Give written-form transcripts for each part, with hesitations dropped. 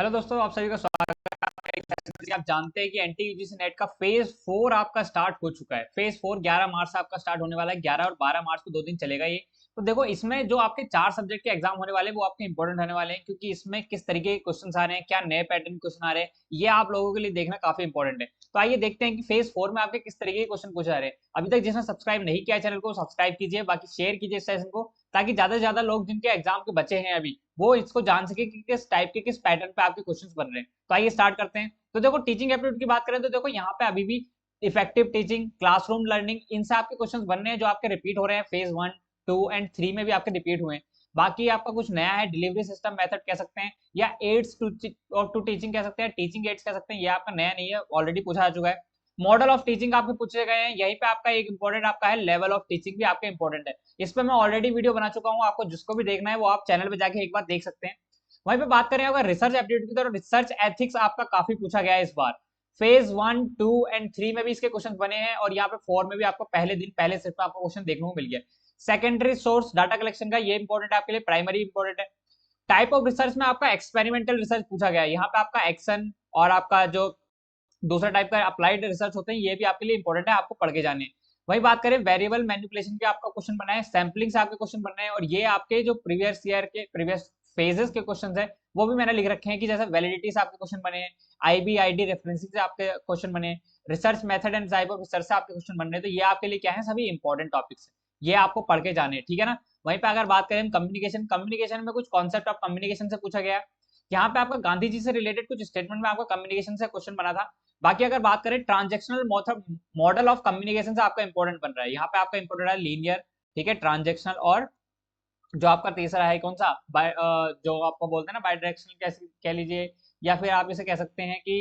Hello दोस्तों, आप सभी का स्वागत है आपका एक सेशन में। आप जानते हैं कि एनटी यूजीसी नेट का फेज 4 आपका स्टार्ट हो चुका है। फेज 4 11 मार्च से आपका स्टार्ट होने वाला है। 11 और 12 मार्च को 2 दिन चलेगा ये। तो देखो, इसमें जो आपके 4 सब्जेक्ट के एग्जाम होने वाले हैं वो आपके इंपॉर्टेंट होने वाले हैं, क्योंकि इसमें किस तरीके के क्वेश्चन आ रहे हैं, क्या नए पैटर्न क्वेश्चन आ रहे हैं, ये आप लोगों के लिए देखना काफी इंपॉर्टेंट है। तो आइए देखते हैं कि फेज 4 में आपके किस तरीके के क्वेश्चन पूछे जा रहे हैं। अभी तक जिसने सब्सक्राइब नहीं किया चैनल को सब्सक्राइब कीजिए, बाकी शेयर कीजिए इस सेशन को, ताकि ज्यादा से ज्यादा लोग जिनके एग्जाम के बचे हैं अभी, वो इसको जान सके कि किस टाइप के किस पैटर्न पे आपके क्वेश्चंस बन रहे हैं। तो आइए स्टार्ट करते हैं। तो देखो, टीचिंग एप्टीट्यूड की बात करें तो देखो यहाँ पे अभी भी इफेक्टिव टीचिंग, क्लासरूम लर्निंग, इनसे आपके क्वेश्चंस बनने हैं जो आपके रिपीट हो रहे हैं। फेज 1, 2 एंड 3 में भी आपके रिपीट हुए हैं। बाकी आपका कुछ नया है, डिलीवरी सिस्टम मेथड कह सकते हैं, या एड्स टू टीचिंग कह सकते हैं, टीचिंग एड्स कह सकते हैं। ये आपका नया नहीं है, ऑलरेडी पूछा जा चुका है। मॉडल ऑफ टीचिंग आपके पूछे गए हैं। यहीं पे आपका एक इंपॉर्टेंट आपका है, लेवल ऑफ टीचिंग भी आपका इंपॉर्टेंट है। इस पर मैं ऑलरेडी वीडियो बना चुका हूँ, आपको जिसको भी देखना है वो आप चैनल पे जाके एक बार देख सकते हैं। वहीं पे बात करें अगर रिसर्च एप्टीट्यूड की, तो रिसर्च एथिक्स आपका काफी पूछा गया है इस बार। फेज 1, 2 एंड 3 में भी इसके क्वेश्चन बने हैं, और यहाँ पे 4 में भी आपको पहले दिन पहले सेट में आपको क्वेश्चन देखने को मिल गया। सेकेंडरी सोर्स डाटा कलेक्शन का ये इंपॉर्टेंट है आपके लिए, प्राइमरी इंपॉर्टेंट है। टाइप ऑफ रिसर्च में आपका एक्सपेरिमेंटल रिसर्च पूछा गया है। यहाँ पे आपका एक्शन और आपका जो दूसरा टाइप का अप्लाइड रिसर्च होते हैं, ये भी आपके लिए इंपॉर्टेंट है, आपको पढ़ के जाने। वही बात करें वेरिएबल मैनिपुलेशन के, आपका क्वेश्चन बना है, सैम्पलिंग से आपके क्वेश्चन बन रहे हैं, और ये आपके जो प्रीवियस ईयर के प्रीवियस फेजेस के क्वेश्चन है वो भी मैंने लिख रखे हैं, कि जैसे वैलिडिटी से आपके क्वेश्चन बने हैं, आईबी रेफरेंसिंग से आपके क्वेश्चन बने, research method and type of research से आपके क्वेश्चन बन रहे हैं। तो ये आपके लिए क्या है, सभी इंपॉर्टेंट टॉपिक्स है, ये आपको पढ़ के जाने, ठीक है ना। वहीं पे अगर बात करें कम्युनिकेशन, कम्युनिकेशन में कुछ कॉन्सेप्ट ऑफ कम्युनिकेशन से पूछा गया। यहाँ पे आपका गांधी जी से रिलेटेड कुछ स्टेटमेंट में आपका कम्युनिकेशन से क्वेश्चन बना था। बाकी अगर बात करें ट्रांजेक्शनल मॉडल ऑफ कम्युनिकेशन से आपका इंपॉर्टेंट बन रहा है। यहाँ पे आपका इंपॉर्टेंट है लीनियर, ठीक है, ट्रांजेक्शनल, और जो आपका तीसरा है कौन सा, जो आपको बोलते हैं ना बाई डायरेक्शनल, कैसे कह लीजिए, या फिर आप इसे कह सकते हैं कि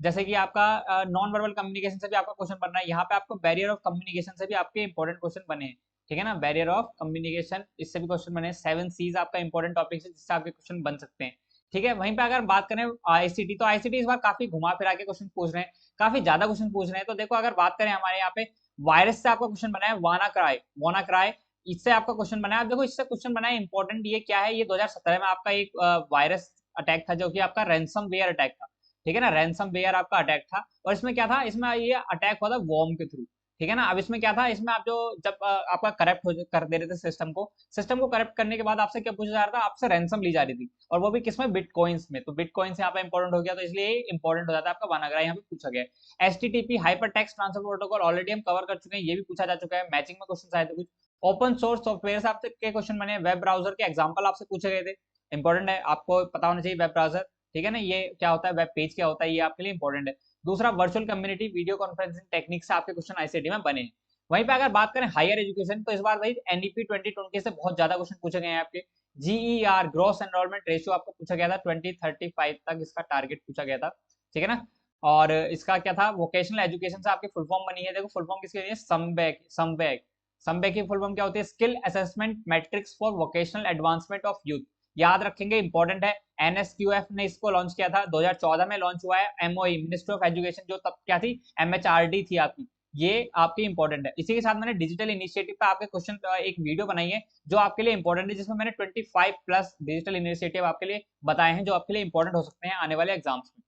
जैसे कि आपका नॉन वर्बल कम्युनिकेशन से भी आपका क्वेश्चन बन रहा है। यहाँ पे आपको बैरियर ऑफ कम्युनिकेशन से भी आपके इंपॉर्टेंट क्वेश्चन बने हैं, ठीक है ना। बैरियर ऑफ कम्युनिकेशन, इससे भी क्वेश्चन बने हैं। 7 सीज आपका इंपॉर्टेंट टॉपिक है जिससे आपके क्वेश्चन बन सकते हैं, ठीक है। वहीं पे अगर बात करें आईसीटी, तो आईसीटी इस बार काफी घुमा फिरा के क्वेश्चन पूछ रहे हैं, काफी ज्यादा क्वेश्चन पूछ रहे हैं। तो देखो, अगर बात करें हमारे यहाँ पे वायरस से आपका क्वेश्चन बना है, वाना क्राई, इससे आपका क्वेश्चन बना है। अब देखो, इससे क्वेश्चन बना है इंपॉर्टेंट, ये क्या है, ये 2017 में आपका एक वायरस अटैक था, जो कि आपका रैंसम वेयर अटैक था, ठीक है ना। रैंसम वेयर आपका अटैक था, और इसमें क्या था, इसमें ये अटैक हुआ था वॉर्म के थ्रू, ठीक है ना। अब इसमें क्या था, इसमें आप जो जब आपका करप्ट कर दे रहे थे सिस्टम को करप्ट करने के बाद आपसे क्या पूछा जा रहा था, आपसे रैंसम ली जा रही थी, और वो भी किसमें, बिटकॉइंस में। तो बिटकॉइंस यहाँ पे इंपॉर्टेंट हो गया, तो इसलिए इंपॉर्टेंट हो जाता है आपका वानाग्राई, यहाँ पे पूछा गया है। HTTP hyper text transfer protocol already हम कवर कर चुके हैं, ये भी पूछा जा चुका है। मैचिंग में क्वेश्चन आए थे कुछ। ओपन सोर्स सॉफ्टवेयर से आपसे के क्वेश्चन बने, वेब ब्राउजर के एग्जांपल आपसे पूछे गए थे, इंपॉर्टेंट है, आपको पता होना चाहिए वेब ब्राउजर, ठीक है ना। ये क्या होता है, वेब पेज क्या होता है, ये आपके लिए इंपॉर्टेंट है। दूसरा, virtual community video conferencing technique से आपके क्वेश्चन आईसीटी में बने हैं। वहीं पे अगर बात करें हायर एजुकेशन, तो इस बार भाई एनईपी 2020 से बहुत ज्यादा क्वेश्चन पूछे गए हैं आपके। जीईआर, ग्रॉस एनरोलमेंट रेशियो, आपको पूछा गया था 2035 तक इसका टारगेट पूछा गया था, ठीक है ना। और इसका क्या था, वोकेशनल एजुकेशन से आपकी फुल फॉर्म बनी है। देखो, फुल फॉर्म किसके लिए, समबैक की फुल फॉर्म क्या होती है, skill assessment matrix for vocational advancement of youth. याद रखेंगे, इंपॉर्टेंट है। एनएसक्यूएफ ने इसको लॉन्च किया था, 2014 में लॉन्च हुआ है। एमओई, मिनिस्ट्री ऑफ एजुकेशन, जो तब क्या थी, एमएचआरडी थी आपकी, ये आपकी इंपॉर्टेंट है। इसी के साथ मैंने डिजिटल इनिशिएटिव पे आपके क्वेश्चन एक वीडियो बनाई है, जो आपके लिए इंपॉर्टेंट है, जिसमें मैंने 25 प्लस डिजिटल इनिशिएटिव आपके लिए बताए हैं, जो आपके लिए इंपॉर्टेंट हो सकते हैं आने वाले एग्जाम्स में।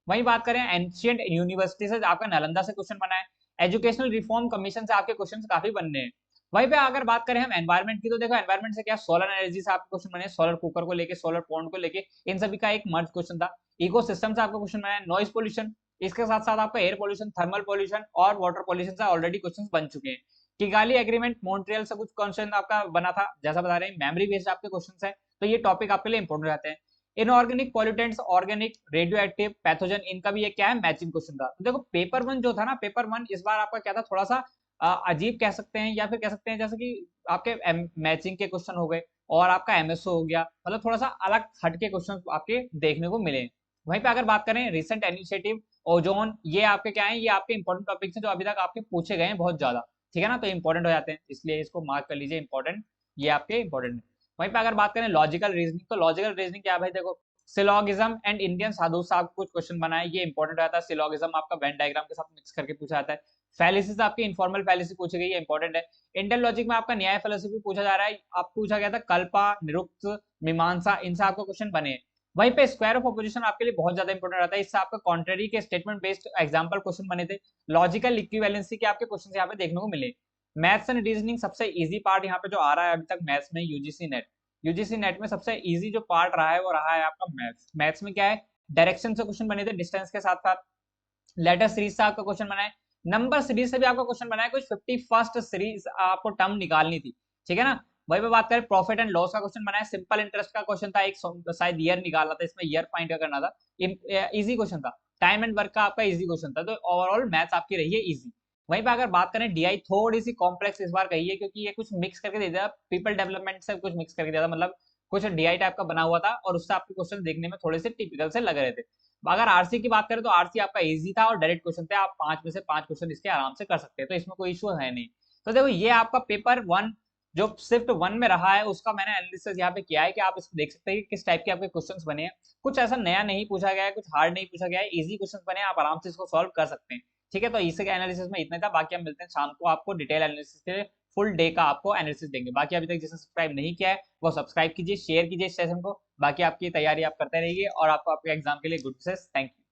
वहीं बात करें एंशियंट यूनिवर्सिटी से, आपका नालंदा से क्वेश्चन बना है। एजुकेशनल रिफॉर्म कमीशन से आपके क्वेश्चन काफी बनने हैं। वहीं पे अगर बात करें हम एनवायरमेंट की, तो देखो एनवायरमेंट से क्या, सोलर एनर्जी से आपके क्वेश्चन बने, सोलर कुकर को लेके, सोलर पॉन्ड को लेके, इन सभी का एक मर्ज क्वेश्चन था। इकोसिस्टम से आपका क्वेश्चन बना है। नॉइज पोल्यूशन, इसके साथ साथ आपका एयर पोल्यूशन, थर्मल पोल्यूशन और वाटर पोल्यूशन से ऑलरेडी क्वेश्चन बन चुके हैं। किगाली एग्रीमेंट, मॉन्ट्रियल से कुछ क्वेश्चन आपका बना था, जैसा बता रहे हैं मेमोरी बेस्ड आपके क्वेश्चन है। तो ये टॉपिक आपके लिए इंपॉर्टेंट रहते हैं। Inorganic pollutants, organic, radio active, pathogen, इनका भी ये क्या है, मैचिंग क्वेश्चन था। तो देखो, पेपर वन जो था ना, पेपर वन इस बार आपका क्या था, थोड़ा सा अजीब कह सकते हैं, या फिर कह सकते हैं जैसे कि आपके मैचिंग के क्वेश्चन हो गए, और आपका एमएसओ हो गया, मतलब थोड़ा सा अलग हटके क्वेश्चन आपके देखने को मिले। वहीं पे अगर बात करें रिसेंट इनिशिएटिव, ओजोन, ये आपके क्या है, ये आपके इंपॉर्टेंट टॉपिक्स हैं, जो अभी तक आपके पूछे गए हैं बहुत ज्यादा, ठीक है ना। तो इंपॉर्टेंट हो जाते हैं, इसलिए इसको मार्क कर लीजिए इंपॉर्टेंट, ये आपके इंपॉर्टेंट है। वहीं पे अगर बात करें लॉजिकल रीजनिंग, तो लॉजिकल रीजनिंग क्या है भाई, देखो, सिलोगिज्म एंड इंडियन साधु से आपको कुछ क्वेश्चन बना है, ये इंपॉर्टेंट रहता है। सिलोगिज्म आपका वेन डायग्राम के साथ मिक्स करके पूछा जाता है। फैलिसिस आपकी इनफॉर्मल फैलिसी पूछी गई है, इंपॉर्टेंट है। इंडियन लॉजिक में आपका न्याय फिलोसफी पूछा जा रहा है, आपको पूछा गया था कल्पा, निरुक्त, मीमांसा, इनसे आपको क्वेश्चन बने हैं। वहीं पे स्क्वायर ऑफ अपोजिशन आपके लिए बहुत ज्यादा इंपॉर्टेंट रहता है, इससे आपका कॉन्ट्ररी के स्टेटमेंट बेस्ड एग्जांपल क्वेश्चन बने थे, लॉजिकल इक्विवेलेंसी के आपके क्वेश्चन यहाँ पे देखने को मिले। मैथ्स एंड रीजनिंग सबसे इजी पार्ट यहाँ पे जो आ रहा है अभी तक मैथ्स में, यूजीसी नेट में सबसे इजी जो पार्ट रहा है वो रहा है आपका मैथ्स। मैथ्स में क्या है, डायरेक्शन से क्वेश्चन बने थे डिस्टेंस के साथ साथ, लेटर सीरीज से आपका क्वेश्चन बना है, नंबर सीरीज से भी आपका क्वेश्चन बना है, कुछ 51st सीरीज आपको टर्म निकालनी थी, ठीक है ना। वही पे बात करें प्रॉफिट एंड लॉस का क्वेश्चन बना है, सिंपल इंटरेस्ट का क्वेश्चन था, एक शायद ईयर निकालना था, इसमें ईयर पॉइंट का करना था, इजी क्वेश्चन था। टाइम एंड वर्क का आपका इजी क्वेश्चन था, तो ओवरऑल मैथ्स आपकी रही है इजी। वहीं पे अगर बात करें डीआई थोड़ी सी कॉम्प्लेक्स इस बार कही है, क्योंकि ये कुछ मिक्स करके दे दिया, पीपल डेवलपमेंट से कुछ मिक्स करके दिया था, मतलब कुछ डीआई टाइप का बना हुआ था और उससे आपके क्वेश्चन देखने में थोड़े से टिपिकल से लग रहे थे। अगर आरसी की बात करें तो आरसी आपका इजी था और डायरेक्ट क्वेश्चन थे, आप 5 में से 5 क्वेश्चन इसके आराम से कर सकते हैं, तो इसमें कोई इशू है नहीं। तो देखो ये आपका पेपर 1 जो शिफ्ट 1 में रहा है उसका मैंने एनालिसिस यहाँ पे किया है, कि आप इसको देख सकते हैं कि किस टाइप के आपके क्वेश्चंस बने हैं। कुछ ऐसा नया नहीं पूछा गया है, कुछ हार्ड नहीं पूछा गया है, इजी क्वेश्चंस बने हैं, आप आराम से इसको सॉल्व कर सकते हैं। ठीक है, तो इसी के एनालिसिस में इतना था, बाकी हम मिलते हैं शाम को आपको डिटेल एनालिसिस के फुल डे का आपको एनालिसिस देंगे। बाकी अभी तक जिसने सब्सक्राइब नहीं किया है वो सब्सक्राइब कीजिए, शेयर कीजिए इस सेशन को, बाकी आपकी तैयारी आप करते रहिए और आपको आपके एग्जाम के लिए गुड विशेस। Thank you.